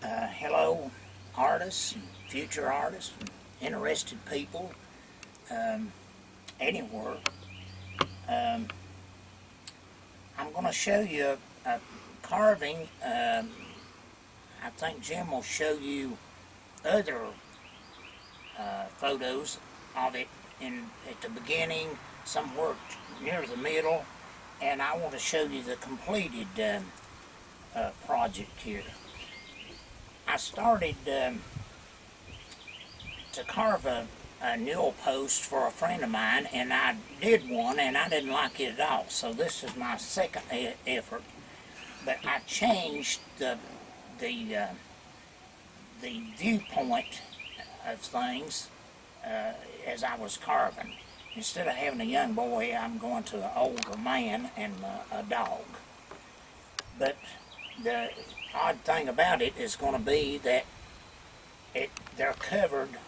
Hello, artists, and future artists, and interested people, anywhere. Um, I'm going to show you a carving. I think Jim will show you other photos of it at the beginning, somewhere near the middle, and I want to show you the completed project here. I started to carve a Newel post for a friend of mine, and I did one, and I didn't like it at all. So this is my second effort, but I changed the viewpoint of things as I was carving. Instead of having a young boy, I'm going to an older man and a dog. But the odd thing about it is going to be that they're covered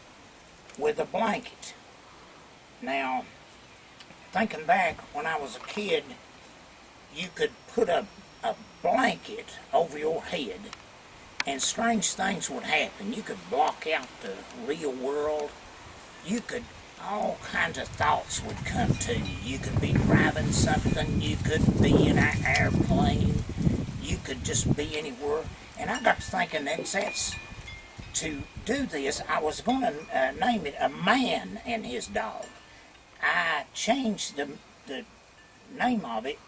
with a blanket. Now, thinking back when I was a kid, you could put a blanket over your head and strange things would happen. You could block out the real world. All kinds of thoughts would come to you. You could be driving something. You could be in an airplane. You could just be anywhere. And I got to thinking that's to do this, I was going to name it A Man and His Dog. I changed the name of it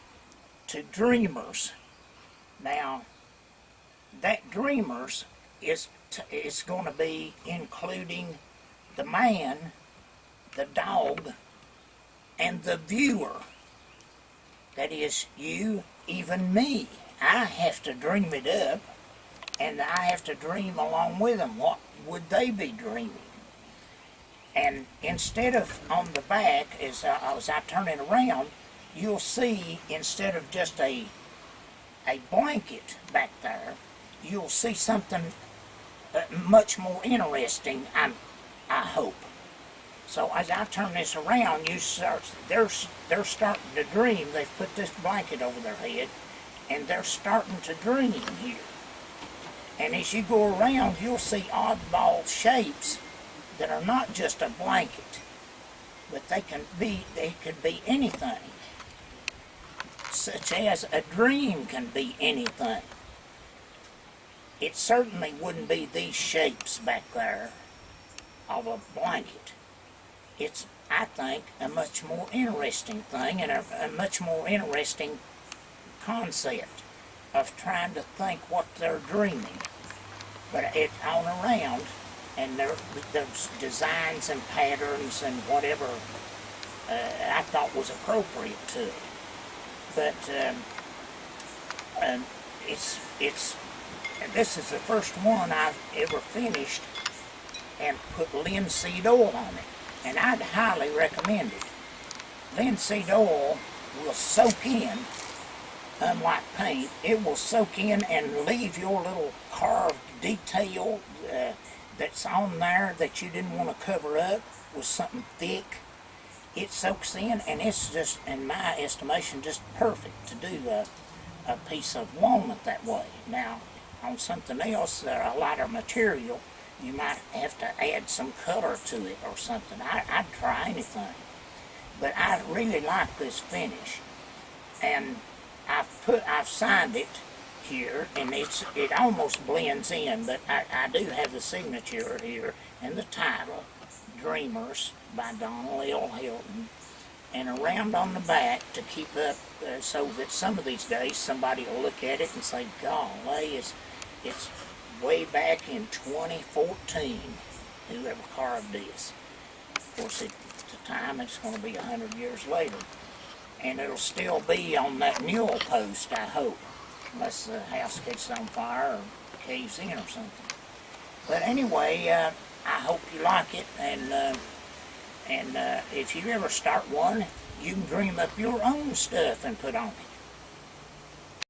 to Dreamers. Now, that Dreamers is going to be including the man, the dog, and the viewer. That is you, even me. I have to dream it up, and I have to dream along with them. What would they be dreaming? And instead of on the back, as I turn it around, you'll see, instead of just a blanket back there, you'll see something much more interesting, I hope. So as I turn this around, they're starting to dream. They've put this blanket over their head, and they're starting to dream here. And as you go around, you'll see oddball shapes that are not just a blanket, but they could be anything. Such as a dream can be anything. It certainly wouldn't be these shapes back there of a blanket. It's, I think, a much more interesting thing, and a much more interesting concept of trying to think what they're dreaming. But it's on around, and there's designs and patterns and whatever I thought was appropriate to it. But this is the first one I've ever finished and put linseed oil on it, and I'd highly recommend it. Linseed oil will soak in. Unlike paint, it will soak in and leave your little carved detail that's on there that you didn't want to cover up with something thick. It soaks in, and it's just, in my estimation, just perfect to do a piece of walnut that way. Now, on something else, a lighter material, you might have to add some color to it or something. I'd try anything. But I really like this finish. And I've signed it here, and it almost blends in, but I do have the signature here and the title, Dreamers by Donald L. Hilton, and around on the back to keep up so that some of these days somebody will look at it and say, golly, it's way back in 2014, whoever carved this. Of course, at the time it's going to be 100 years later. And it'll still be on that Newel post, I hope, unless the house catches on fire or caves in or something. But anyway, I hope you like it, and if you ever start one, you can dream up your own stuff and put on it.